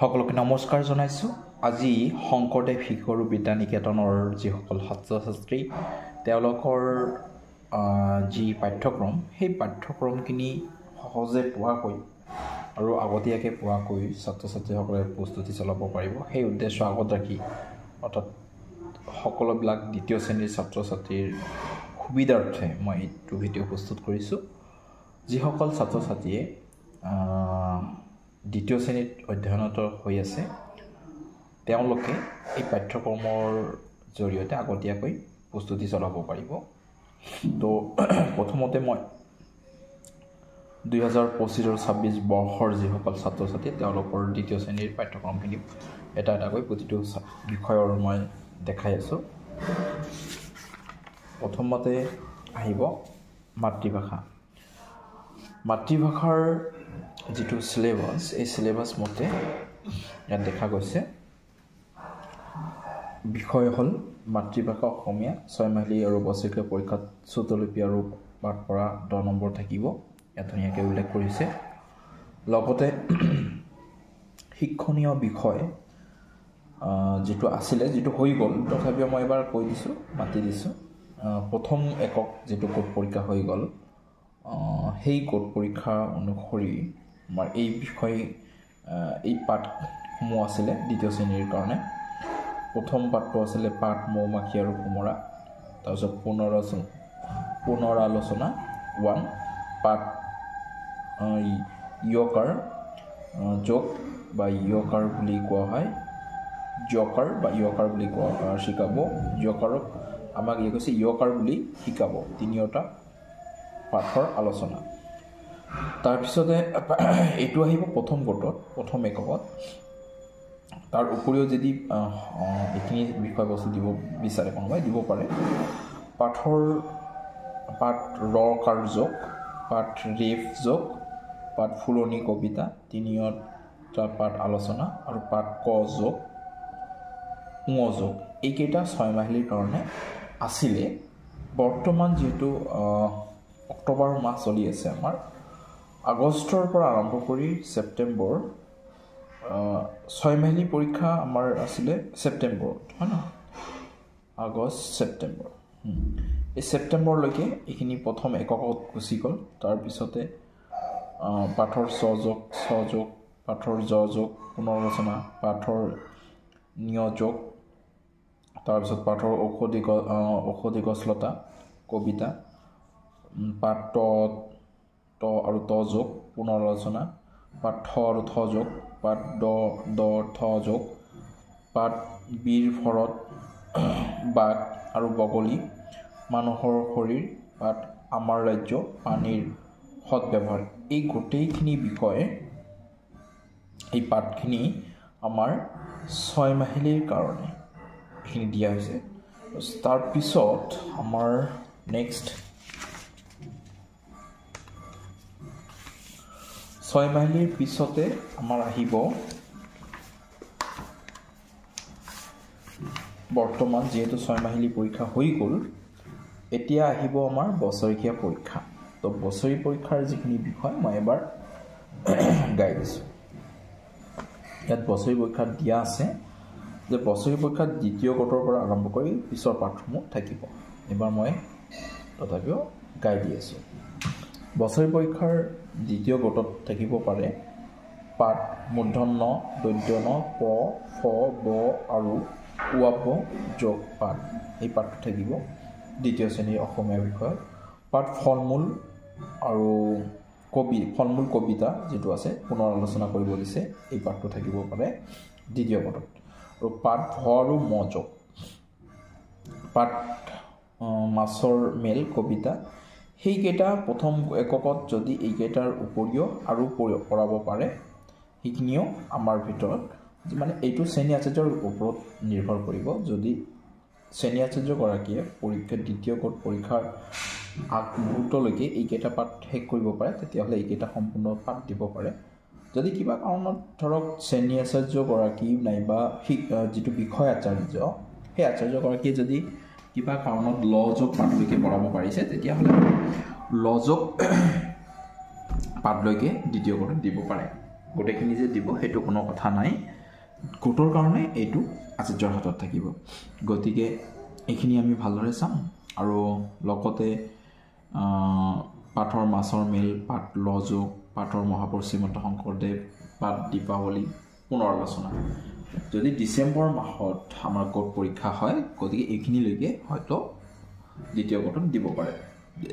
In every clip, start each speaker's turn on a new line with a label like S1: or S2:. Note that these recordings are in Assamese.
S1: সকলোকে নমস্কাৰ জনাইছোঁ। আজি শংকৰদেৱ শিশু বিদ্যা নিকেতনৰ যিসকল ছাত্ৰ ছাত্ৰী তেওঁলোকৰ যি পাঠ্যক্ৰম সেই পাঠ্যক্ৰমখিনি সহজে পোৱাকৈ আৰু আগতীয়াকৈ পোৱাকৈ ছাত্ৰ ছাত্ৰীসকলে প্ৰস্তুতি চলাব পাৰিব সেই উদ্দেশ্য আগত ৰাখি অৰ্থাৎ সকলোবিলাক দ্বিতীয় শ্ৰেণীৰ ছাত্ৰ ছাত্ৰীৰ সুবিধাৰ্থে মই এইটো ভিডিঅ' প্ৰস্তুত কৰিছোঁ। যিসকল ছাত্ৰ ছাত্ৰীয়ে দ্বিতীয় শ্ৰেণীত অধ্যয়নৰত হৈ আছে তেওঁলোকে এই পাঠ্যক্ৰমৰ জৰিয়তে আগতীয়াকৈ প্ৰস্তুতি চলাব পাৰিব। তো প্ৰথমতে মই 2025-26 বৰ্ষৰ যিসকল ছাত্ৰ ছাত্ৰী তেওঁলোকৰ দ্বিতীয় শ্ৰেণীৰ পাঠ্যক্ৰমখিনি এটা এটাকৈ প্ৰতিটো বিষয়ৰ মই দেখাই আছোঁ। প্ৰথমতে আহিব মাতৃভাষা। মাতৃভাষাৰ যিটো সিলেবাছ এই সিলেবাছ মতে ইয়াত দেখা গৈছে বিষয় হ'ল মাতৃভাষা অসমীয়া 6 মাহিলী আৰু বছৰেকীয়া পৰীক্ষাত শ্ৰুতলিপি আৰু পাঠ পঢ়া 10 নম্বৰ থাকিব। ইয়াত ধুনীয়াকৈ উল্লেখ কৰিছে। লগতে শিক্ষণীয় বিষয় যিটো আছিলে যিটো হৈ গ'ল তথাপিও মই এবাৰ কৈ দিছোঁ মাতি দিছোঁ। প্ৰথম একক যিটো কোড পৰীক্ষা হৈ গ'ল সেই কোড পৰীক্ষা অনুসৰি আমাৰ এই বিষয় এই পাঠসমূহ আছিলে দ্বিতীয় শ্ৰেণীৰ কাৰণে। প্ৰথম পাঠটো আছিলে পাঠ মৌ-মাখি আৰু ভোমোৰা, তাৰপিছত পুনৰালোচনা 1, পাঠ ইয়কাৰ যোগ বা ইয়কাৰ বুলি কোৱা হয়, জকাৰ বা ইয়কাৰ বুলি শিকাব। ইয়কাৰক আমাক কৈছে ইয়কাৰ বুলি শিকাব। তিনিওটা পাঠৰ আলোচনা। তাৰপিছতে এইটো আহিব প্ৰথম গোটত প্ৰথম এককত। তাৰ উপৰিও যদি এইখিনি বিষয়বস্তু দিব বিচাৰে কোনোবাই দিব পাৰে। পাঠ ৰকাৰ যোগ, পাঠ ৰেফ যোগ, পাঠ ফুলনি কবিতা, তিনিওটা পাঠ আলোচনা আৰু পাঠ ক যোগ ঙ যোগ এইকেইটা 6 মাহিলীৰ কাৰণে আছিলে। বৰ্তমান যিহেতু অক্টোবৰ মাহ চলি আছে আমাৰ, আগষ্টৰ পৰা আৰম্ভ কৰি ছেপ্টেম্বৰ 6 মাহিলী পৰীক্ষা আমাৰ আছিলে ছেপ্টেম্বৰত, হয় ন? আগষ্ট ছেপ্টেম্বৰ এই ছেপ্টেম্বৰলৈকে এইখিনি প্ৰথম এককত গুচি গ'ল। তাৰপিছতে পাঠৰ স্বযোগ পাঠৰ জ-যোগ পুনৰালোচনা, পাঠৰ নিয়যোগ, তাৰপিছত পাঠৰ ঔষধি গছলতা কবিতা, পাঠ ত আৰু ত যোগ পুনৰালোচনা, পাঠ ঠ আৰু থ যোগ, পাঠ দ থ যোগ, পাঠ বীৰ ভৰত বাঘ আৰু বগলী, মানুহৰ শৰীৰ, পাঠ আমাৰ ৰাজ্য, পানীৰ সৎব্যৱহাৰ। এই গোটেইখিনি বিষয়ে এই পাঠখিনি আমাৰ 6 মাহিলীৰ কাৰণে এইখিনি দিয়া হৈছে। তাৰপিছত আমাৰ নেক্সট 6 মাহিলীৰ পিছতে আমাৰ আহিব বৰ্তমান যিহেতু 6 মাহিলী পৰীক্ষা হৈ গ'ল, এতিয়া আহিব আমাৰ বছৰেকীয়া পৰীক্ষা। তো বছৰি পৰীক্ষাৰ যিখিনি বিষয় মই এবাৰ গাই দিছোঁ। ইয়াত বছৰি পৰীক্ষাত দিয়া আছে যে বছৰি পৰীক্ষাত দ্বিতীয় গোটৰ পৰা আৰম্ভ কৰি পিছৰ পাঠসমূহ থাকিব। এবাৰ মই তথাপিও গাই দি আছোঁ। বছৰি পৰীক্ষাৰ দ্বিতীয় গোটত থাকিব পাৰে পাঠ মূৰ্ধন্য দৈৰ্ঘ্য প ফ ব আৰু ৱ যোগ পাঠ। এই পাঠটো থাকিব দ্বিতীয় শ্ৰেণীৰ অসমীয়া বিষয়ত। পাঠ ফলমূল আৰু ফলমূল কবিতা যিটো আছে পুনৰ আলোচনা কৰিব দিছে, এই পাঠটো থাকিব পাৰে দ্বিতীয় গোটত। আৰু পাঠ ভ আৰু ম যোগ, পাঠ মাছৰ মেল কবিতা, সেইকেইটা প্ৰথম এককত যদি এইকেইটাৰ উপৰিও আৰু পঢ়াব পাৰে সেইখিনিও আমাৰ ভিতৰত মানে এইটো শ্ৰেণী আচাৰ্যৰ ওপৰত নিৰ্ভৰ কৰিব। যদি শ্ৰেণী আচাৰ্যগৰাকীয়ে দ্বিতীয় গোট পৰীক্ষাৰ আগমুহূৰ্তলৈকে এইকেইটা পাঠ শেষ কৰিব পাৰে তেতিয়াহ'লে এইকেইটা সম্পূৰ্ণ পাঠ দিব পাৰে। যদি কিবা কাৰণত ধৰক শ্ৰেণী আচাৰ্যগৰাকী নাইবা যিটো বিষয় আচাৰ্য সেই আচাৰ্যগৰাকীয়ে যদি কিবা কাৰণত ল যোগ পাঠলৈকে পঢ়াব পাৰিছে তেতিয়াহ'লে ল যোগ পাঠলৈকে দ্বিতীয় গোটত দিব পাৰে। গোটেইখিনি যে দিব সেইটো কোনো কথা নাই গোটৰ কাৰণে এইটো আচাৰ্যৰ হাতত থাকিব গতিকে এইখিনি আমি ভালদৰে চাম আৰু লগতে পাঠৰ মাছৰ মেল পাঠ লযোগ পাঠৰ মহাপুৰুষ শ্ৰীমন্ত শংকৰদেৱ পাঠ দীপাৱলী পুনৰ আলোচনা যদি ডিচেম্বৰ মাহত আমাৰ গোট পৰীক্ষা হয় গতিকে এইখিনিলৈকে হয়তো দ্বিতীয় গোটত দিব পাৰে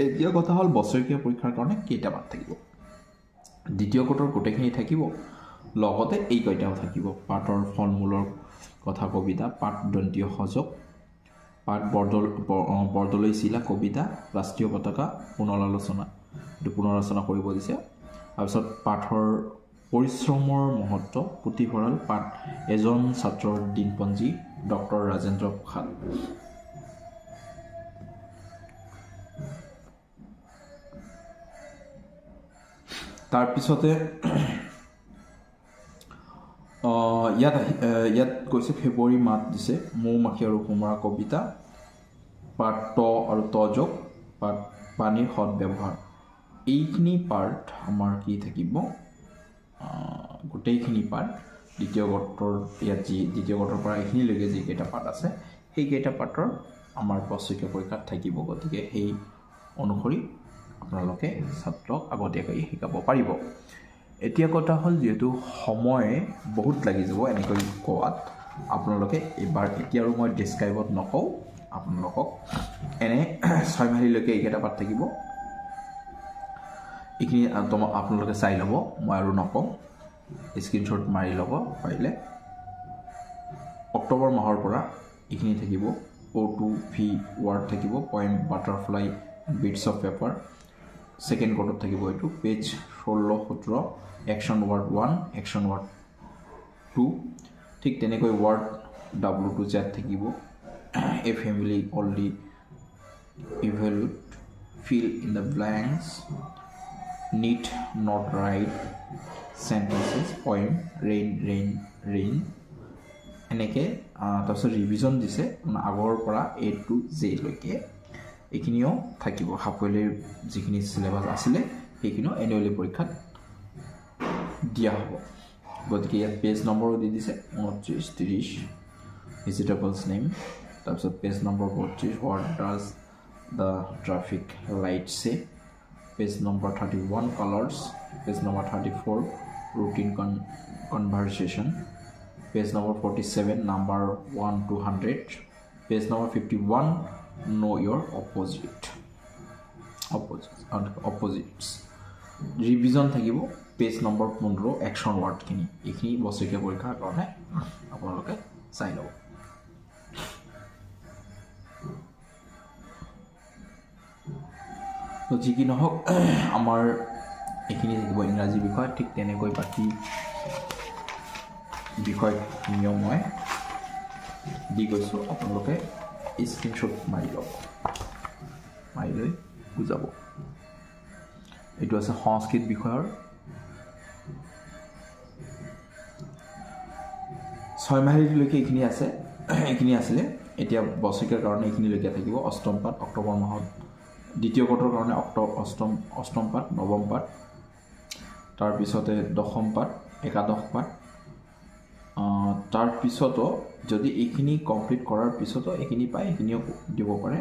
S1: এতিয়া কথা হ'ল বছৰেকীয়া পৰীক্ষাৰ কাৰণে কেইটা পাঠ থাকিব দ্বিতীয় গোটৰ গোটেইখিনি থাকিব লগতে এই কয়টাও থাকিব পাঠৰ ফলমূলৰ কথা কবিতা পাঠ দন্তীয় সযোগ পাঠ বৰদলৈ চিলা কবিতা ৰাষ্ট্ৰীয় পতাকা পুনৰ আলোচনা কৰিব দিছে তাৰপিছত পাঠৰ পৰিশ্ৰমৰ মহত্ব পুথিভঁৰাল পাঠ এজন ছাত্ৰৰ দিনপঞ্জী ডক্টৰ ৰাজেন্দ্ৰ প্ৰসাদ তাৰপিছতে ইয়াত কৈছে ফেব্ৰুৱাৰী মাহ দিছে মৌমাখি আৰু কোমোৰা কবিতা পাঠ ত আৰু তযোগ পাঠ পানীৰ সৎ ব্যৱহাৰ এইখিনি পাৰ্ট আমাৰ কি থাকিব গোটেইখিনি পাঠ দ্বিতীয় গোটৰ ইয়াত যি দ্বিতীয় গোটৰ পৰা এইখিনিলৈকে যিকেইটা পাঠ আছে সেইকেইটা পাঠৰ আমাৰ বছৰেকীয়া পৰীক্ষাত থাকিব গতিকে সেই অনুসৰি আপোনালোকে ছাত্ৰক আগতীয়াকৈ শিকাব পাৰিব এতিয়া কথা হ'ল যেহেতু সময় বহুত লাগি যাব এনেকৈ কোৱাত আপোনালোকে এবাৰ এতিয়া আৰু মই ডেছক্ৰাইবত নকওঁ আপোনালোকক এনে 6 মাহিলৈকে এইকেইটা পাঠ থাকিব এইখিনি আপোনালোকে চাই ল'ব মই আৰু নকওঁ স্ক্ৰীনশ্বট মাৰি ল'ব পাৰিলে অক্টোবৰ মাহৰ পৰা এইখিনি থাকিব O2V ৱাৰ্ড থাকিব poem butterfly bits of paper second কোডত থাকিব এইটো page 16-17 action word 1 action word 2 ঠিক তেনেকৈ ৱাৰ্ড W2Z থাকিব a family only evaluate fill in the blanks need not write sentences poem rain এনেকে তাৰপিছত ৰিভিজন দিছে আগৰ পৰা A to Z লৈকে এইখিনিও থাকিব হাফৱেলিৰ যিখিনি সিলেবাস আছিল সেইখিনিও এনুৱেলি পৰীক্ষাত দিয়া হ'ব গতিকে ইয়াত পেজ নম্বৰো দি দিছে 29-30 ভেজিটেবলছ নেম তাৰপিছত page number 32 what does the traffic light say page number 31 colours page number 34 routine conversation page number 47 number 1 to 100 page number 51 know your opposites revision থাকিব পেজ নম্বৰ 15 একশন ৱাৰ্ড খিনি এইখিনি বছৰেকীয়া পৰীক্ষাৰ কাৰণে আপোনালোকে চাই ল'ব তো যি কি নহওক আমাৰ এইখিনি থাকিব ইংৰাজী বিষয় ঠিক তেনেকৈ বাকি বিষয় নিয়ম মই দি গৈছোঁ আপোনালোকে স্ক্ৰীনশ্বট মাৰি ল'ব মাৰি লৈ বুজাব এইটো আছে সংস্কৃত বিষয়ৰ 6 মাহিলৈকে এইখিনি আছে এইখিনি আছিলে এতিয়া বছৰেকীয়াৰ কাৰণে এইখিনিলৈকে থাকিব অষ্টম পাঠ অক্টোবৰ মাহত দ্বিতীয় কোটৰ কাৰণে অষ্টম পাঠ নৱম পাঠ তাৰপিছতে দশম পাঠ একাদশ পাঠ তাৰপিছতো যদি এইখিনি কমপ্লিট কৰাৰ পিছতো এইখিনি পায় এইখিনিও দিব পাৰে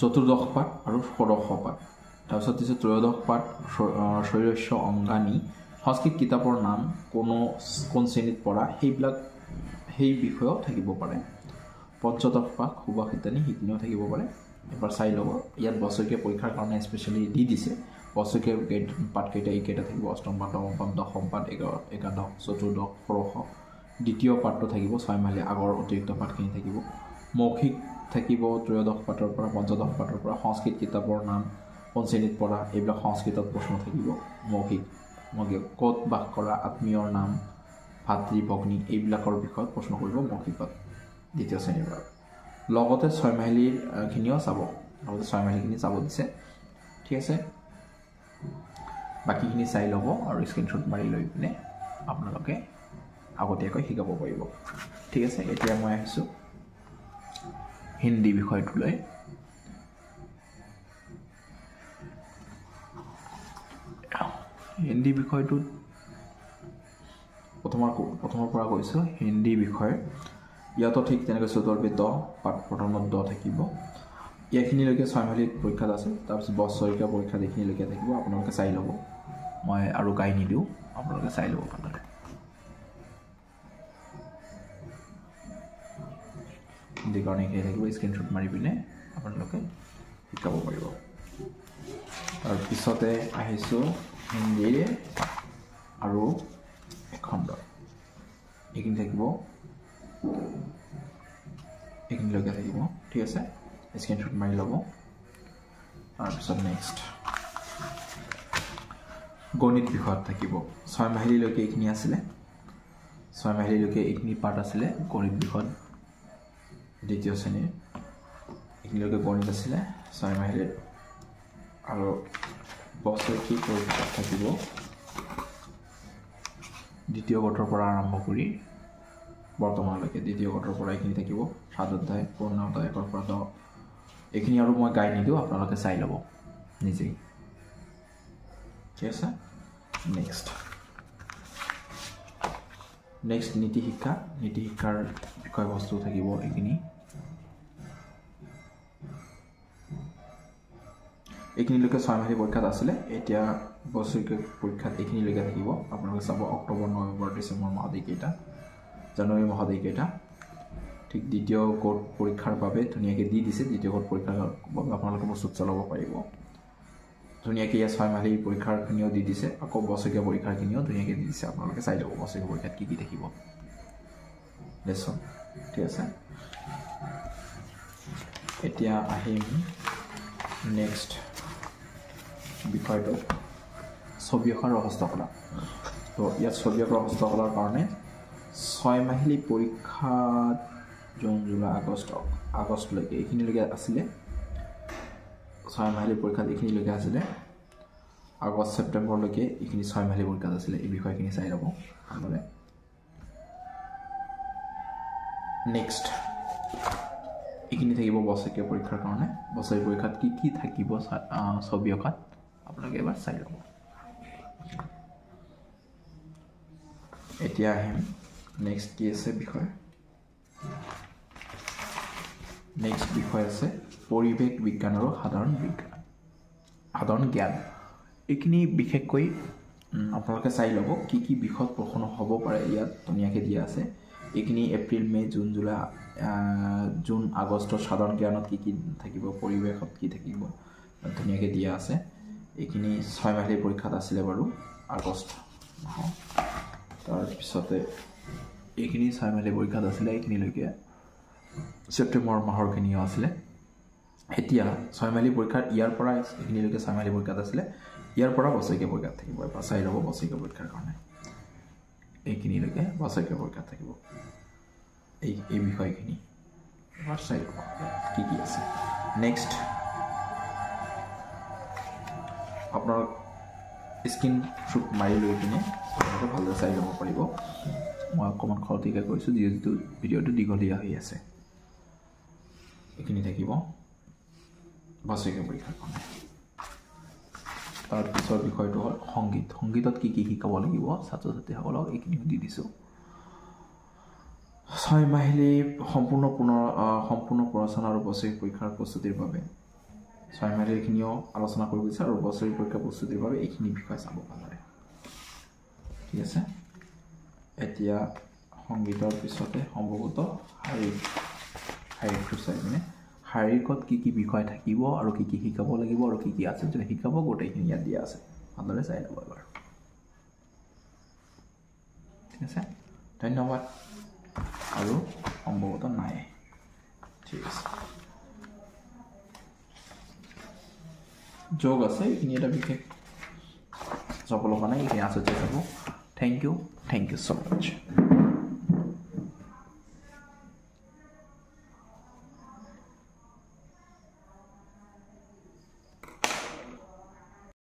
S1: চতুৰ্দশ পাঠ আৰু ষোড়শ পাঠ তাৰপিছত দিছে ত্ৰয়োদশ পাঠ শৈৰস্য অংগানী সংস্কৃত কিতাপৰ নাম কোন শ্ৰেণীত পঢ়া সেইবিলাক সেই বিষয়েও থাকিব পাৰে পঞ্চদশ পাঠ সুভাষিতানী সেইখিনিও থাকিব পাৰে এবাৰ চাই ল'ব ইয়াত বছৰেকীয়া পৰীক্ষাৰ কাৰণে স্পেচিয়েলি দি দিছে বছৰেকীয়া পাঠকেইটা এইকেইটা থাকিব অষ্টম পাঠ নৱম পাঠ দশম পাঠ একাদশ চতুৰ্দশ ষোড়শ দ্বিতীয় পাঠটো থাকিব 6 মাহিলী আগৰ অতিৰিক্ত পাঠখিনি থাকিব মৌখিক থাকিব ত্ৰয়োদশ পাঠৰ পৰা পঞ্চদশ পাঠৰ পৰা সংস্কৃত কিতাপৰ নাম কোন শ্ৰেণীত পঢ়া এইবিলাক সংস্কৃতত প্ৰশ্ন থাকিব মৌখিক ক'ত বাস কৰা আত্মীয়ৰ নাম ভাতৃ ভগ্নী এইবিলাকৰ বিষয়ত প্ৰশ্ন কৰিব মৌখিকত দ্বিতীয় শ্ৰেণীৰ পৰা লগতে 6 মাহিলীৰ খিনিও চাব লগতে 6 মাহিলীখিনি চাব দিছে ঠিক আছে বাকিখিনি চাই ল'ব আৰু স্ক্ৰীনশ্বট মাৰি লৈ পিনে আপোনালোকে আগতীয়াকৈ শিকাব পাৰিব ঠিক আছে এতিয়া মই আহিছোঁ হিন্দী বিষয়টোলৈ হিন্দী বিষয়টো প্ৰথমৰ পৰা কৈছোঁ হিন্দী বিষয় ইয়াতো ঠিক তেনেকৈ চতুৰ্থ দ পাঠ প্ৰথমত দ থাকিব এইখিনিলৈকে 6 মাহিলী পৰীক্ষাত আছে তাৰপিছত বছৰীয়া পৰীক্ষাত এইখিনিলৈকে থাকিব আপোনালোকে চাই ল'ব মই আৰু গাই নিদিওঁ আপোনালোকে চাই ল'ব ভালদৰে হিন্দী কাৰণে এইখিনি থাকিব স্ক্ৰীনশ্বট মাৰি পিনে আপোনালোকে শিকাব পাৰিব তাৰপিছতে আহিছোঁ হিন্দীৰ আৰু খণ্ড এইখিনি থাকিব এইখিনিলৈকে থাকিব ঠিক আছে স্ক্ৰীনশ্বট মাৰি ল'ব তাৰপিছত নেক্সট গণিত বিষয়ত থাকিব 6 মাহিলীলৈকে এইখিনি আছিলে 6 মাহিলীলৈকে এইখিনি পাঠ আছিলে গণিত বিষয়ত দ্বিতীয় শ্ৰেণীৰ এইখিনিলৈকে গণিত আছিলে 6 মাহিলীৰ আৰু বছৰেকীয়া পৰীক্ষা থাকিব দ্বিতীয় গঠৰ পৰা আৰম্ভ কৰি বৰ্তমানলৈকে দ্বিতীয় গঠৰ পৰা এইখিনি থাকিব 7 অধ্যায় পূৰ্ণ অধ্যায় 1 পৰা 10 এইখিনি আৰু মই গাই নিদিওঁ আপোনালোকে চাই ল'ব নিজেই ঠিক আছে নেক্সট নীতি শিক্ষাৰ বিষয়বস্তু থাকিব এইখিনিলৈকে 6 মাহিলী পৰীক্ষাত আছিলে এতিয়া বছৰীয়া পৰীক্ষাত এইখিনিলৈকে থাকিব আপোনালোকে চাব অক্টোবৰ নৱেম্বৰ ডিচেম্বৰ মাহত এইকেইটা জানুৱাৰী মাহত এইকেইটা ঠিক দ্বিতীয় কোৰ্ট পৰীক্ষাৰ বাবে ধুনীয়াকৈ দি দিছে দ্বিতীয় কোৰ্ট পৰীক্ষাৰ বাবে আপোনালোকে প্ৰস্তুত চলাব পাৰিব ধুনীয়াকৈ ইয়াত 6 মাহিলী পৰীক্ষাৰখিনিও দি দিছে আকৌ বছৰীয়া পৰীক্ষাৰখিনিও ধুনীয়াকৈ দি দিছে আপোনালোকে চাই ল'ব বছৰীয়া পৰীক্ষাত কি থাকিব লেচন ঠিক আছে এতিয়া আহিম নেক্সট বিষয়টো ছবি অঁকা আৰু হস্তকলা তো ইয়াত ছবি অঁকা হস্তকলাৰ কাৰণে 6 মাহিলী পৰীক্ষাত জুন জুলাই আগষ্টলৈকে এইখিনিলৈকে আছিলে 6 মাহিলী পৰীক্ষাত এইখিনিলৈকে আছিলে আগষ্ট ছেপ্টেম্বৰলৈকে এইখিনি 6 মাহিলী পৰীক্ষাত আছিলে এই বিষয়খিনি চাই ল'ব ভালদৰে নেক্সট এইখিনি থাকিব বছৰীয়া পৰীক্ষাৰ কাৰণে বছৰীয়া পৰীক্ষাত কি থাকিব ছবি অঁকাত আপোনালোকে এবাৰ চাই ল'ব এতিয়া আহিম নেক্সট কি আছে বিষয় নেক্সট বিষয় আছে পৰিৱেশ বিজ্ঞান আৰু সাধাৰণ জ্ঞান এইখিনি বিশেষকৈ আপোনালোকে চাই ল'ব কি বিষয়ত প্ৰশ্ন হ'ব পাৰে ইয়াত ধুনীয়াকৈ দিয়া আছে এইখিনি এপ্ৰিল মে জুন আগষ্টৰ সাধাৰণ জ্ঞানত কি থাকিব পৰিৱেশত কি থাকিব ধুনীয়াকৈ দিয়া আছে এইখিনি 6 মাহিলী পৰীক্ষাত আছিলে বাৰু আগষ্ট মাহত তাৰপিছতে এইখিনি 6 মাহিলী পৰীক্ষাত আছিলে এইখিনিলৈকে ছেপ্টেম্বৰ মাহৰখিনিও আছিলে এতিয়া 6 মাহিলী পৰীক্ষাত ইয়াৰ পৰা এইখিনিলৈকে 6 মাহিলী পৰীক্ষাত আছিলে ইয়াৰ পৰা বছৰীয়া পৰীক্ষাত থাকিব এবাৰ চাই ল'ব বছৰীয়া পৰীক্ষাৰ কাৰণে এইখিনিলৈকে বছৰীয়া পৰীক্ষাত থাকিব এই বিষয়খিনি এবাৰ চাই ল'ব কি আছে নেক্সট আপোনাৰ স্ক্ৰীনশ্বট মাৰি লৈ পিনে আপোনালোকে ভালদৰে চাই ল'ব পাৰিব মই অকণমান খৰতকীয়াকৈ কৈছোঁ যিহেতু ভিডিঅ'টো দীঘলীয়া হৈ আছে এইখিনি থাকিব বছৰীয়া পৰীক্ষাৰ কাৰণে তাৰপিছৰ বিষয়টো হ'ল সংগীতত কি শিকাব লাগিব ছাত্ৰ ছাত্ৰীসকলক এইখিনিও দি দিছোঁ 6 মাহিলী সম্পূৰ্ণ প্ৰৰচনা আৰু বছৰীয়া পৰীক্ষাৰ প্ৰস্তুতিৰ বাবে 6 মাহিলীখিনিও আলোচনা কৰিব বিচাৰে আৰু বছৰীয়া পৰীক্ষা প্ৰস্তুতিৰ বাবে এইখিনি বিষয় চাব ভালদৰে ঠিক আছে এতিয়া সংগীতৰ পিছতে সম্ভৱতঃ শাৰীৰিকটো চাই পিনে শাৰীৰিকত কি বিষয় থাকিব আৰু কি শিকাব লাগিব আৰু কি আছে যদি শিকাব গোটেইখিনি ইয়াত দিয়া আছে ভালদৰে চাই ল'ব এবাৰ ঠিক আছে ধন্যবাদ আৰু সম্ভৱতঃ নাই ঠিক আছে যোগ আছে এইখিনি এটা বিশেষ চাব লগা নাই এইখিনি আছে চাব থেংক ইউ so much